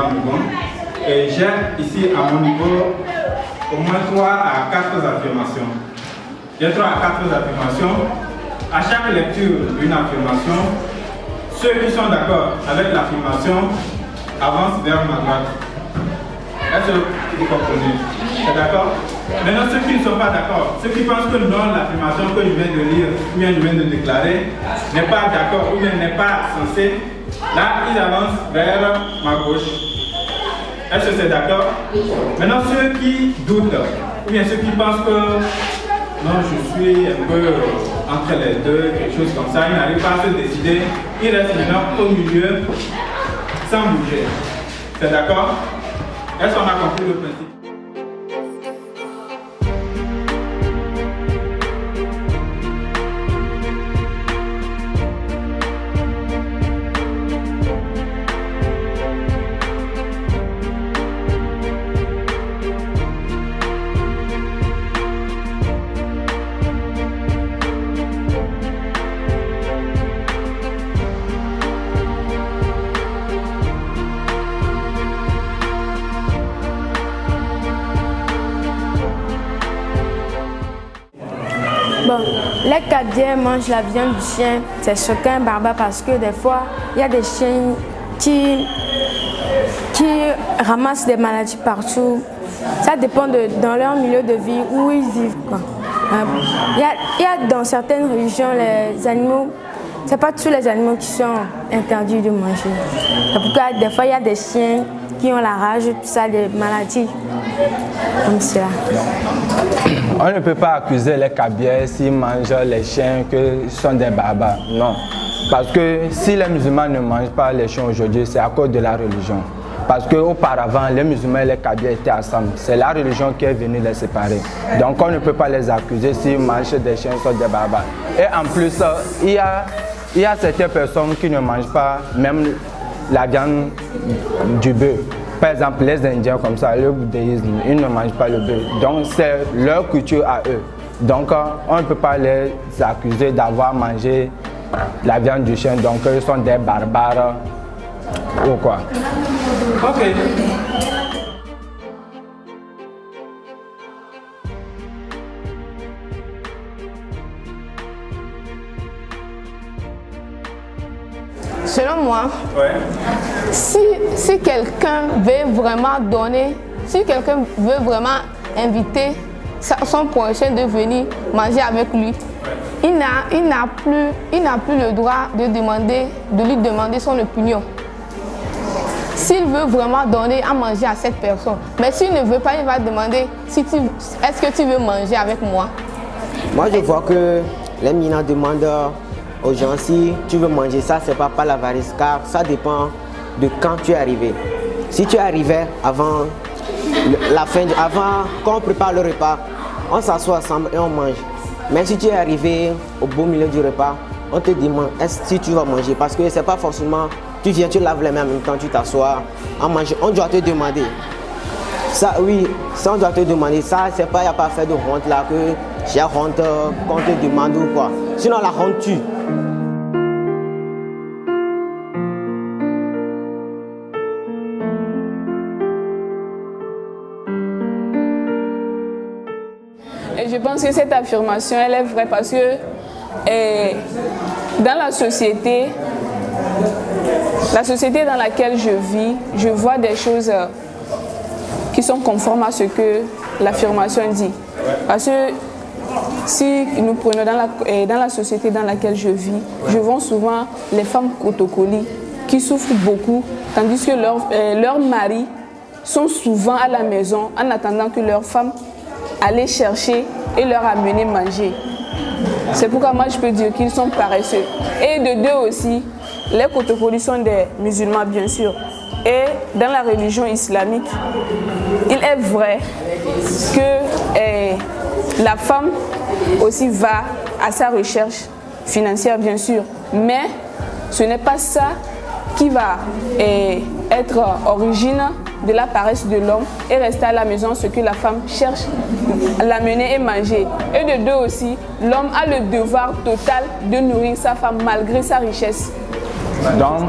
Mogon. Et j'ai ici à mon niveau au moins 3 à 4 affirmations. J'ai 3 à 4 affirmations. À chaque lecture d'une affirmation, ceux qui sont d'accord avec l'affirmation avancent vers ma droite. Est-ce que vous comprenez? C'est d'accord? Maintenant, ceux qui ne sont pas d'accord, ceux qui pensent que non, l'affirmation que je viens de lire ou bien je viens de déclarer n'est pas d'accord ou bien n'est pas censée, là, ils avancent vers ma gauche. Est-ce que c'est d'accord? Maintenant, ceux qui doutent ou bien ceux qui pensent que non, je suis un peu entre les deux, quelque chose comme ça, ils n'arrivent pas à se décider, ils restent maintenant au milieu sans bouger. C'est d'accord? Est-ce qu'on a compris le principe? Bon, les Kabdiens mangent la viande du chien, c'est choquant, barbare, parce que des fois, il y a des chiens qui ramassent des maladies partout. Ça dépend dans leur milieu de vie, où ils vivent, quoi. Il y a dans certaines religions, les animaux, c'est pas tous les animaux qui sont interdits de manger. C'est pourquoi des fois, il y a des chiens qui ont la rage, tout ça, des maladies comme cela. On ne peut pas accuser les Kabdiens s'ils mangent les chiens que ce sont des barbares. Non. Parce que si les musulmans ne mangent pas les chiens aujourd'hui, c'est à cause de la religion. Parce qu'auparavant, les musulmans et les Kabdiens étaient ensemble. C'est la religion qui est venue les séparer. Donc on ne peut pas les accuser s'ils mangent des chiens sont des barbares. Et en plus, il y a certaines personnes qui ne mangent pas même la viande du bœuf. Par exemple, les Indiens comme ça, le bouddhisme, ils ne mangent pas le bœuf. Donc c'est leur culture à eux. Donc on ne peut pas les accuser d'avoir mangé la viande du chien. Donc ils sont des barbares ou quoi. Ok. Selon moi, Ouais. si quelqu'un veut vraiment donner, si quelqu'un veut vraiment inviter son prochain de venir manger avec lui, il n'a plus le droit de lui demander son opinion. S'il veut vraiment donner à manger à cette personne, mais s'il ne veut pas, il va demander est-ce que tu veux manger avec moi? Moi, je vois que les minants demandent aux gens si tu veux manger ça, c'est pas par l'avarice, car ça dépend de quand tu es arrivé. Si tu es arrivé avant qu'on prépare le repas, on s'assoit ensemble et on mange. Mais si tu es arrivé au beau milieu du repas, on te demande si tu vas manger, parce que c'est pas forcément tu viens, tu laves les mains en même temps, tu t'assois à manger. On doit te demander. Ça, oui, ça on doit te demander. Ça, c'est pas, il n'y a pas à faire de honte là, que j'ai honte qu'on te demande ou quoi. Sinon, la honte tue. Et je pense que cette affirmation, elle est vraie parce que dans la société dans laquelle je vis, je vois des choses qui sont conformes à ce que l'affirmation dit. Parce que si nous prenons dans la société dans laquelle je vis, je vois souvent les femmes Kotokoli qui souffrent beaucoup, tandis que leurs maris sont souvent à la maison en attendant que leurs femmes aillent chercher et leur amener manger. C'est pourquoi moi je peux dire qu'ils sont paresseux. Et de deux aussi, les Kotokoli sont des musulmans bien sûr. Et dans la religion islamique, il est vrai que la femme aussi va à sa recherche financière bien sûr. Mais ce n'est pas ça qui va être origine de la paresse de l'homme et rester à la maison ce que la femme cherche à l'amener et manger. Et de deux aussi, l'homme a le devoir total de nourrir sa femme malgré sa richesse. Donc,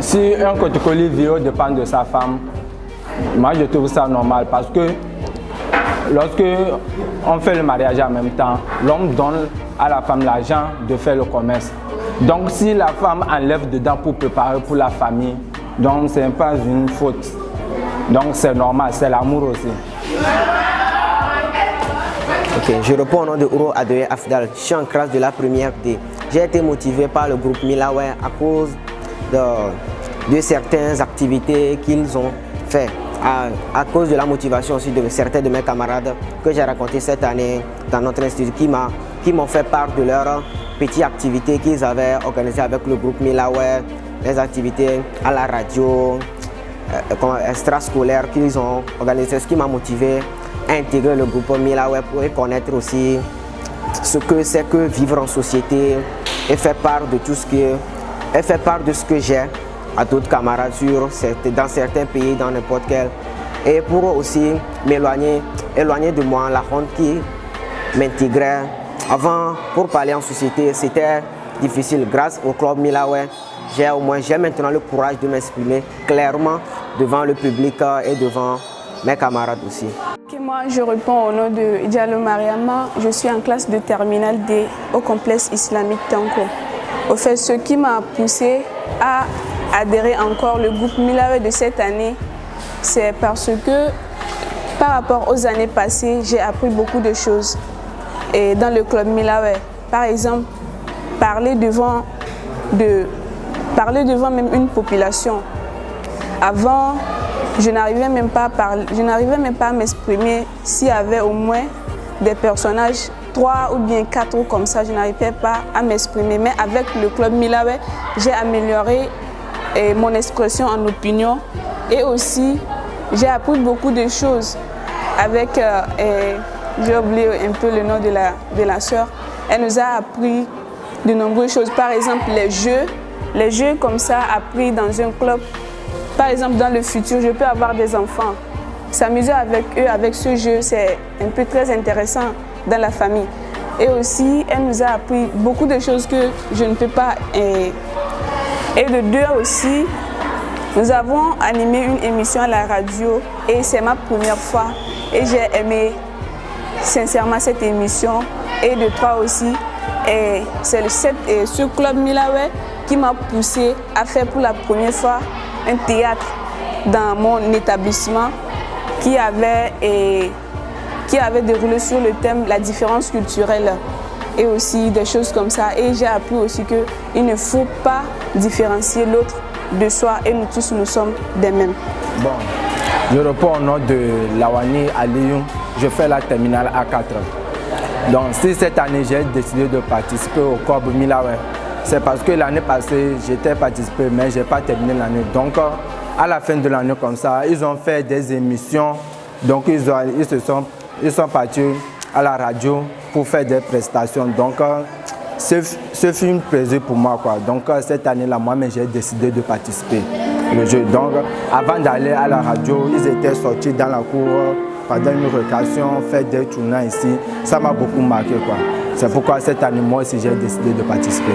si un Kotokoli vidéo dépend de sa femme, moi je trouve ça normal parce que lorsque on fait le mariage en même temps, l'homme donne à la femme l'argent de faire le commerce. Donc si la femme enlève dedans pour préparer pour la famille, donc ce n'est pas une faute. Donc c'est normal, c'est l'amour aussi. Ok, je réponds au nom de Ouro Adoye Afdal. Je suis en classe de la première D. J'ai été motivé par le groupe Milaway à cause de certaines activités qu'ils ont fait. À cause de la motivation aussi de certains de mes camarades que j'ai raconté cette année dans notre institut qui m'ont fait part de leurs petites activités qu'ils avaient organisées avec le groupe Milaway, les activités à la radio, extrascolaires qu'ils ont organisées, ce qui m'a motivé à intégrer le groupe Milaway pour connaître aussi ce que c'est que vivre en société et faire part de tout ce que j'ai à d'autres camarades dans certains pays, dans n'importe quel. Et pour aussi éloigner de moi la honte qui m'intégrait. Avant, pour parler en société, c'était difficile. Grâce au club Milaway, j'ai maintenant le courage de m'exprimer clairement devant le public et devant mes camarades aussi. Moi, je réponds au nom de Diallo Mariama. Je suis en classe de terminale D au complexe islamique Tanko. Au fait, ce qui m'a poussé à adhérer encore le groupe Milaway de cette année, c'est parce que par rapport aux années passées, j'ai appris beaucoup de choses. Et dans le club Milaway, par exemple, parler devant même une population. Avant, je n'arrivais même pas à m'exprimer s'il y avait au moins des personnages, 3 ou bien 4 ou comme ça, je n'arrivais pas à m'exprimer. Mais avec le club Milaway, j'ai amélioré mon expression en opinion et aussi j'ai appris beaucoup de choses avec, j'ai oublié un peu le nom de la sœur, elle nous a appris de nombreuses choses, par exemple les jeux comme ça appris dans un club, par exemple dans le futur je peux avoir des enfants, s'amuser avec eux avec ce jeu c'est un peu très intéressant dans la famille et aussi elle nous a appris beaucoup de choses que je ne peux pas. Et de deux aussi, nous avons animé une émission à la radio et c'est ma première fois et j'ai aimé sincèrement cette émission. Et de trois aussi, c'est ce club Milaway qui m'a poussé à faire pour la première fois un théâtre dans mon établissement qui avait déroulé sur le thème la différence culturelle. Et aussi des choses comme ça. Et j'ai appris aussi qu'il ne faut pas différencier l'autre de soi et nous tous nous sommes des mêmes. Bon, je réponds au nom de Lawani Aliou, je fais la terminale A4. Donc si cette année j'ai décidé de participer au club Milaway, c'est parce que l'année passée j'étais participé mais je n'ai pas terminé l'année. Donc à la fin de l'année comme ça, ils ont fait des émissions, donc ils sont partis à la radio pour faire des prestations. Donc, ce fut une plaisir pour moi, quoi. Donc, cette année-là, moi-même, j'ai décidé de participer au jeu. Donc, avant d'aller à la radio, ils étaient sortis dans la cour pendant une récréation, faire des tournois ici. Ça m'a beaucoup marqué, quoi. C'est pourquoi cette année, moi aussi, j'ai décidé de participer.